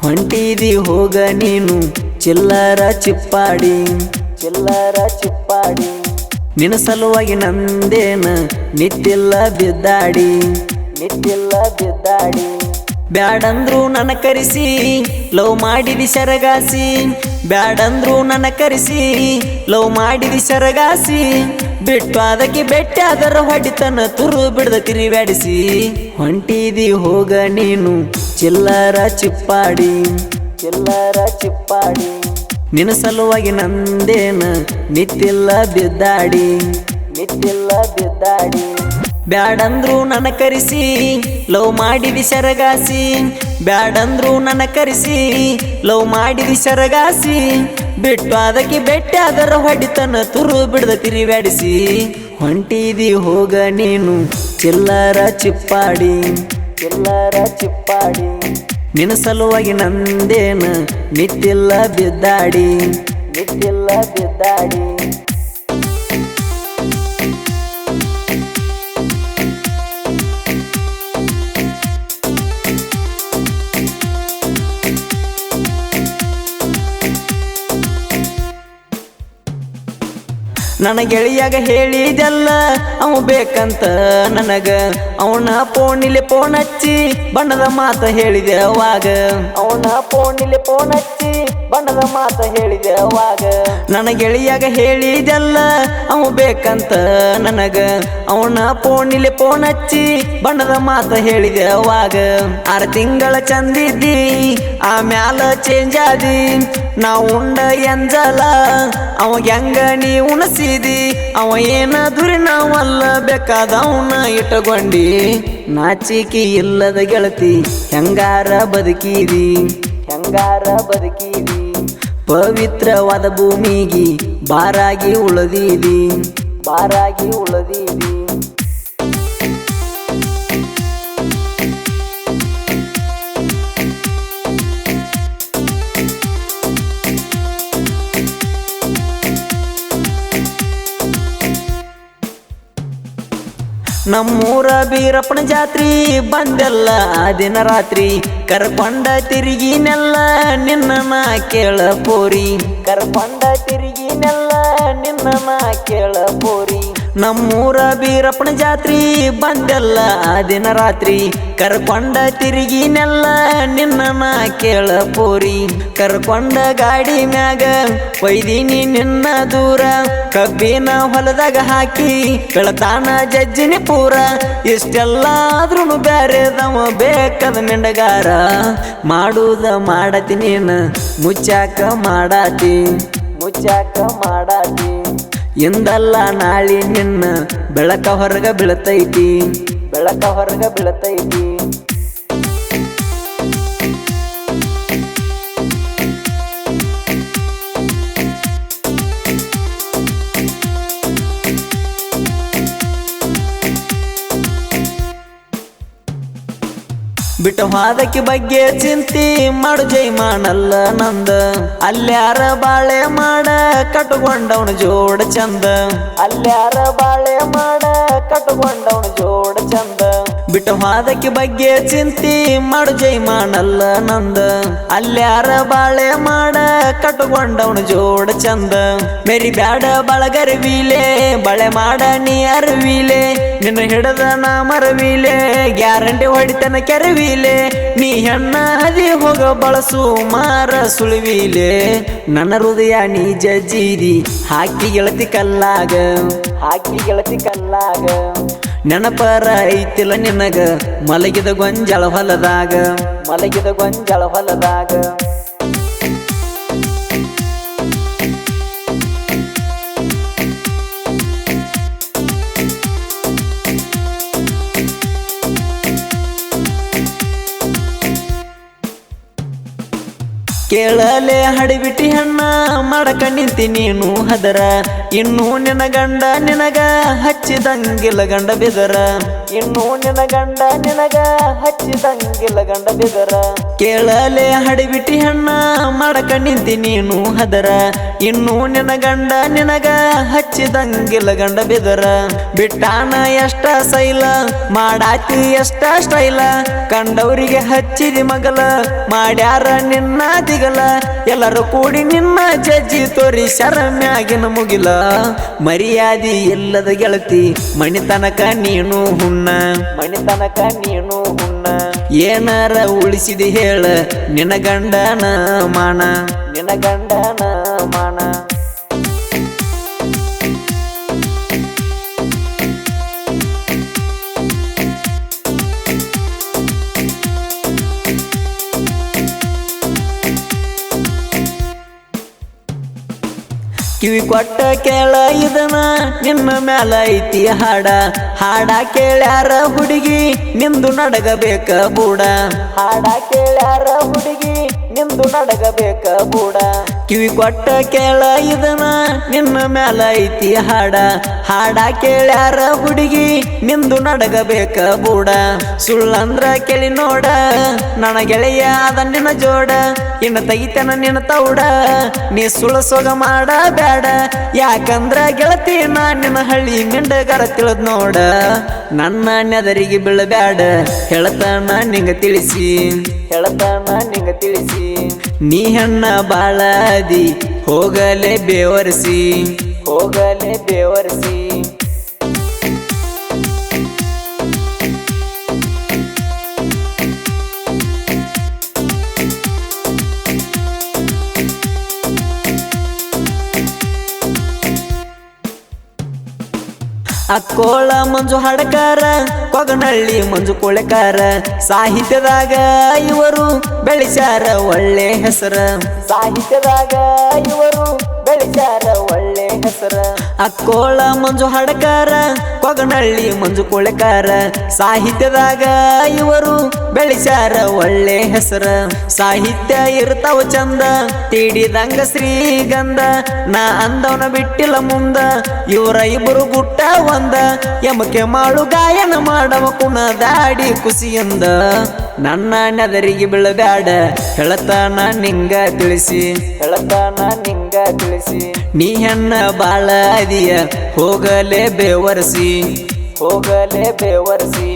ಹೊಂಟಿದಿ ಹೋಗ ನೀನು ಚಿಲ್ಲರ ಚಿಪ್ಪಾಡಿ ಚಿಲ್ಲರ ಚಿಪ್ಪಾಡಿ ನಿನ್ನ ಸಲುವಾಗಿ ನಂದೇನ ನಿತ್ತಿಲ್ಲ ಬಿದ್ದಾಡಿ ನಿತ್ತಿಲ್ಲ ಬಿದ್ದಾಡಿ ಬ್ಯಾಡಂದ್ರು ನನ್ನ ಕರೆಸಿ ಲವ್ ಮಾಡಿದಿ ಸರಗಾಸಿ ಬ್ಯಾಡಂದ್ರು ನನ್ನ ಕರೆಸಿ ಲವ್ ಮಾಡಿದಿ ಸರಗಾಸಿ ಬಿಟ್ಟು ಅದಕ್ಕೆ ಬೆಟ್ಟಾದರ ಹೊಡಿತನ ತುರು ಬಿಡದ ತಿರುಗಾಡಿಸಿ ಹೊಂಟಿದಿ ಹೋಗ ನೀನು ಚಿಲ್ಲರ ಚಿಪ್ಪಾಡಿ ಚಿಲ್ಲರ ಚಿಪ್ಪಾಡಿ ನಿನ್ನ ಸಲುವಾಗಿ ನಂದೇನ ನಿತ್ತಿಲ್ಲ ಬಿದ್ದಾಡಿ ನಿತ್ತಿಲ್ಲ ಬಿದ್ದಾಡಿ ಬ್ಯಾಡಂದ್ರು ನನ್ನ ಕರೆಸಿ ಲವ್ ಮಾಡಿದಿ ಸರಗಾಸಿ ಬ್ಯಾಡಂದ್ರು ನನ್ನ ಕರೆಸಿ ಲವ್ ಮಾಡಿದಿ ಸರಗಾಸಿ ಬಿಟ್ಟು ಅದಕ್ಕೆ ಬೆಟ್ಟಾದರ ಹೊಡಿತನ ತುರು ಬಿಡದ ತಿರುಗಾಡಿಸಿ ಹೊಂಟಿದಿ ಹೋಗ ನೀನು ಚಿಲ್ಲರ ಚಿಪ್ಪಾಡಿ ಚಿಲ್ಲರ ಚಿಪ್ಪಾಡಿ ನಿನ್ನ ಸಲುವಾಗಿ ನಂದೇನ ನಿತ್ತಿಲ್ಲ ಬಿದ್ದಾಡಿ ನಿತ್ತಿಲ್ಲ ಬಿದ್ದಾಡಿ ನನ್ನ ಗೆಳೆಯಾಗ ಹೇಳಿದೆಲ್ಲ ಅವ ಬೇಕಂತ ನನಗ ಅವನ ಫೋನಿಲೆ ಫೋನ್ ಹಚ್ಚಿ ಬಣ್ಣದ ಮಾತ ಹೇಳಿದೆ ಅವಾಗ ಅವನ ಫೋನಿಲೆ ಫೋನ್ ಹಚ್ಚಿ ಬಣ್ಣದ ಮಾತ ಹೇಳಿದೆ ಅವಾಗ ನನ್ನ ಗೆಳೆಯಾಗ ಹೇಳಿದೆಲ್ಲ ಅವ ಬೇಕಂತ ನನಗ ಅವನ ಫೋನಿಲೆ ಫೋನ್ ಹಚ್ಚಿ ಬಣ್ಣದ ಮಾತ ಹೇಳಿದೆ ಅವಾಗ 6 ತಿಂಗಳ ಚಂದಿದ್ದಿ ಆಮ್ಯಾಲ ಚೇಂಜ್ ಆದಿ ನಾವು ಉಂಡ ಎಂಜಲ ಅವಾಗ ಹೆಂಗ ನೀ ಉಣಸಿದಿ ಅವ ಏನಾದ್ರಿ ನಾವಲ್ಲ ಬೇಕಾದವನ ಇಟ್ಟುಕೊಂಡಿ ನಾಚಿಕೆ ಇಲ್ಲದ ಗೆಳತಿ ಹೆಂಗಾರ ಬದುಕಿದಿ ಹೆಂಗಾರ ಬದುಕಿದಿ ಪವಿತ್ರವಾದ ಭೂಮಿಗೆ ಬಾರಾಗಿ ಉಳದಿದಿ ಬಾರಾಗಿ ಉಳದಿದಿ ನಮ್ಮೂರ ಬೀರಪ್ಪನ ಜಾತ್ರಿ ಬಂದೆಲ್ಲ ಆ ದಿನ ರಾತ್ರಿ ಕರ್ಕೊಂಡ ತಿರುಗಿನೆಲ್ಲ ನಿನ್ನ ನಾ ಕೇಳ ಪೋರಿ ಕರ್ಕೊಂಡ ತಿರುಗಿನೆಲ್ಲ ನಿನ್ನ ನಾ ಕೇಳ ಪೋರಿ ನಮ್ಮೂರ ಬೀರಪ್ಪನ ಜಾತ್ರಿ ಬಂದೆಲ್ಲ ಆ ದಿನ ರಾತ್ರಿ ಕರ್ಕೊಂಡ ತಿರುಗಿನೆಲ್ಲ ನಿನ್ನ ನಾ ಕೇಳ ಪೋರಿ ಕರ್ಕೊಂಡ ಗಾಡಿ ಮ್ಯಾಗ ಒಯ್ದೀನಿ ನಿನ್ನ ದೂರ ಕಬ್ಬಿನ ಹೊಲದಾಗ ಹಾಕಿ ಬೆಳತಾನ ಜಜ್ಜಿನಿ ಪೂರ ಇಷ್ಟೆಲ್ಲ ಆದ್ರೂ ಬ್ಯಾರೆದವ ಬೇಕದ ಮಿಂಡಗಾರ ಮಾಡುದ ಮಾಡತಿ ನೀನು ಮುಚ್ಚಾಕ ಮಾಡಾತಿ ಮುಚ್ಚಾಕ ಮಾಡಾತಿ ಎಂದಲ್ಲ ನಾಳಿ ನಿನ್ನ ಬೆಳಕ ಹೊರಗ ಬೀಳತೈತಿ ಬೆಳಕ ಹೊರಗ ಬೀಳತೈತಿ ಬಿಟ್ಟ ಹಾದಕ್ಕೆ ಬಗ್ಗೆ ಚಿಂತಿ ಮಾಡು ಜೈಮಾನಲ್ಲ ನಂದ ಅಲ್ಯಾರ ಬಾಳೆ ಮಾಡ ಕಟ್ಟುಕೊಂಡವನು ಜೋಡ ಚಂದ ಅಲ್ಯಾರ ಬಾಳೆ ಮಾಡ ಕಟ್ಟುಕೊಂಡವನು ಜೋಡ ಚಂದ ಬಿಟ್ಟ ಹಾದಕ್ಕೆ ಬಗ್ಗೆ ಚಿಂತಿ ಮಾಡು ಜೈಮಾನಲ್ಲ ನಂದ ಅಲ್ಯಾರ ಬಾಳೆ ಮಾಡ ಕಟ್ಟುಕೊಂಡವನು ಜೋಡ ಚಂದ ಮೇರಿ ಬ್ಯಾಡ ಬಳಗರವಿಲೆ ಬಳೆ ಮಾಡ ನೀ ಅರವಿಲೆ ನಿನ್ನ ಹಿಡದ ನಾ ಮರವಿಲೆ ಗ್ಯಾರಂಟಿ ಹೊಡಿತನ ಕೆರವಿಲೆ ನೀ ಹೆಣ್ಣ ಹದಿ ಹೋಗ ಬಳಸು ಮಾರ ಸುಳಿವಿಲೆ ನನ್ನ ಹೃದಯ ನೀ ಜಜ್ಜಿರಿ ಹಾಕಿ ಗೆಳತಿ ಕಲ್ಲಾಗ ಹಾಕಿ ಗೆಳತಿ ಕಲ್ಲಾಗ ನೆನಪರ ಐತಿಲ್ಲ ನಿನಗ ಮಲಗಿದ ಗೊಂಜಾಳ ಹೊಲದಾಗ ಮಲಗಿದ ಗೊಂಜಾಳ ಹೊಲದಾಗ ಕೇಳಲೆ ಹಡಿಬಿಟ್ಟಿ ಹಣ್ಣ ಮಾಡಕ ನಿಂತಿ ನೀನು ಹದರ ಇನ್ನು ನಿನ್ನ ಗಂಡ ನಿನಗ ಹಚ್ಚಿದಂಗಿಲ್ಲ ಗಂಡ ಬಿದರ ಇನ್ನು ನಿನ್ನ ಗಂಡ ನಿನಗ ಹಚ್ಚಿದಂಗಿಲ್ಲ ಗಂಡ ಬಿದರ ಕೇಳಲೆ ಹಡಿಬಿಟ್ಟಿ ಹೆಣ್ಣ ಮಾಡಕ ನಿಂತಿ ನೀನು ಹದರ ಇನ್ನು ನಿನ್ನ ಗಂಡ ನಿನಗ ಹಚ್ಚಿದಂಗಿಲ್ಲ ಗಂಡ ಬಿದರ ಬಿಟ್ಟಾನ ಎಷ್ಟ ಸೈಲ ಮಾಡಾತಿ ಎಷ್ಟ ಸ್ಟೈಲ ಕಂಡವರಿಗೆ ಹಚ್ಚಿದಿ ಮಗಲ ಮಾಡ್ಯಾರ ನಿನ್ನ ದಿಗಲ ಎಲ್ಲರೂ ಕೂಡಿ ನಿನ್ನ ಜಜ್ಜಿ ತೋರಿ ಶರಮ್ಯಾಗಿನ ಮುಗಿಲ ಮರ್ಯಾದಿ ಇಲ್ಲದ ಗೆಳತಿ ಮಣಿತನಕ ನೀನು ಹುಣ್ಣ ಮಣಿತನಕ ನೀನು ಹುಣ್ಣ ಏನಾರ ಉಳಿಸಿದಿ ಹೇಳ ನಿನ್ನ ಗಂಡನ ಮಾನ ನಿನ್ನ ಗಂಡನ ಮಾನ ಕಿವಿ ಕೊಟ್ಟ ಕೇಳ ಇದನ ನಿನ್ನ ಮ್ಯಾಲ ಐತಿ ಹಾಡ ಹಾಡ ಕೇಳ್ಯಾರ ಹುಡುಗಿ ನಿಂದು ನಡಗಬೇಕ ಬೂಡ ಹಾಡ ಕೇಳ್ಯಾರ ಹುಡುಗಿ ನಿಂದು ನಡಗಬೇಕ ಬೂಡ ಕಿವಿ ಕೊಟ್ಟ ಕೇಳ ಇದನ ನಿನ್ನ ಮ್ಯಾಲ ಐತಿ ಹಾಡ ಹಾಡ ಕೇಳ್ಯಾರ ಹುಡುಗಿ ನಿಂದು ನಡಗಬೇಕ ಬೂಡ ಸುಳ್ಳಂದ್ರ ಕೇಳಿ ನೋಡ ನನ್ನ ಗೆಳೆಯ ಅದ ನಿನ್ನ ಜೋಡ ಇನ್ನ ತೆಗಿತನ ನಿನ್ನ ತೌಡ ನೀ ಸುಳ್ಳ ಸೊಗ ಮಾಡ ಬೇಡ ಯಾಕಂದ್ರ ಗೆಳತಿ ನಾ ನಿನ್ನ ಹಳ್ಳಿ ಮಿಂಡಗರ ತಿಳಿದ್ ನೋಡ ನನ್ನ ನೆದರಿಗೆ ಬೀಳಬ್ಯಾಡ ಹೇಳತನ ನಿಂಗ ತಿಳಿಸಿ ಹೇಳತನ ನಿಂಗ ತಿಳಿಸಿ ನೀ ಹೆಣ್ಣ ಬಾಳ ಅದಿ ಹೋಗಲೇ ಬೇವರ್ಸಿ ಹೋಗಲೇ ಬೇವರ್ಸಿ ಅಕ್ಕೋಳ ಮಂಜು ಹಡಕಾರ ಕೊಗನಳ್ಳಿ ಮಂಜು ಕೊಳೆಕಾರ ಸಾಹಿತ್ಯದಾಗ ಇವರು ಬೆಳೆಸ್ಯಾರ ಒಳ್ಳೆ ಹೆಸರ ಸಾಹಿತ್ಯದಾಗ ಇವರು ಬೆಳೆಸ್ಯಾರ ಒಳ್ಳೆ ಹೆಸರ ಅಕ್ಕೋಳ ಮಂಜು ಹಡಕಾರ ಕೊಗನಳ್ಳಿ ಮಂಜು ಕೊಳೆಕಾರ ಸಾಹಿತ್ಯದಾಗ ಇವರು ಬೆಳೆಸ್ಯಾರ ಒಳ್ಳೆ ಹೆಸರ ಸಾಹಿತ್ಯ ಇರ್ತಾವ ಚಂದ ತೀಡಿದಂಗ ಶ್ರೀಗಂಧ ನಾ ಅಂದವನ ಬಿಟ್ಟಿಲ್ಲ ಮುಂದ ಇವರ ಇಬ್ಬರು ಗುಟ್ಟ ಒಂದ ಯಮಕೆ ಮಾಡು ಗಾಯನ ಮಾಡವ ಕುಣದಾಡಿ ಖುಷಿಯಿಂದ ನನ್ನ ನೆದರಿಗೆ ಬೀಳಬ್ಯಾಡ ಹೇಳತಾನ ನಿಂಗ ತಿಳಿಸಿ ಹೇಳತಾನ ನಿಂಗ ತಿಳಿಸಿ ನೀ ಹೆಣ್ಣ ಬಾಳ ಅದಿಯ ಹೋಗಲೇ ಬೇವರ್ಸಿ ಹೋಗಲೇ ಬೇವರ್ಸಿ